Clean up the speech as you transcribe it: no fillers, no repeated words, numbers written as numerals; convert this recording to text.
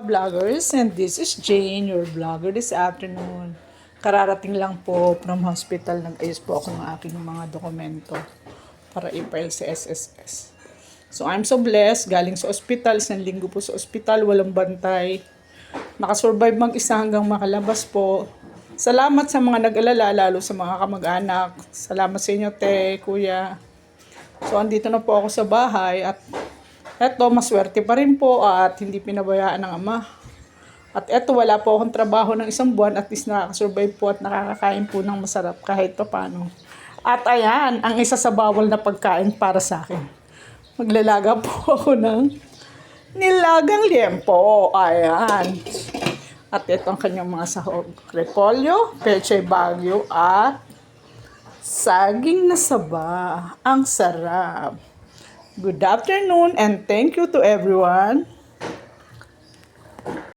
Vloggers, and this is Jane, your vlogger this afternoon. Kararating lang po from hospital, nag-ayos po ako ng aking mga dokumento para i-file sa SSS. So I'm so blessed, galing sa ospital, isang linggo po sa ospital, walang bantay. Nakasurvive mag-isa hanggang makalabas po. Salamat sa mga nag-alala, lalo sa mga kamag-anak. Salamat sa inyo, te, kuya. So andito na po ako sa bahay at eto, maswerte pa rin po at hindi pinabayaan ng ama. At eto, wala po akong trabaho ng isang buwan, at least nakakasurvive po at nakakakain po ng masarap kahit pa paano. At ayan, ang isa sa bawal na pagkain para sa akin. Maglalaga po ako ng nilagang liempo. Ayan. At ito ang kanyang mga sahog. Repolyo, pechay bagyo, at saging na saba. Ang sarap. Good afternoon and thank you to everyone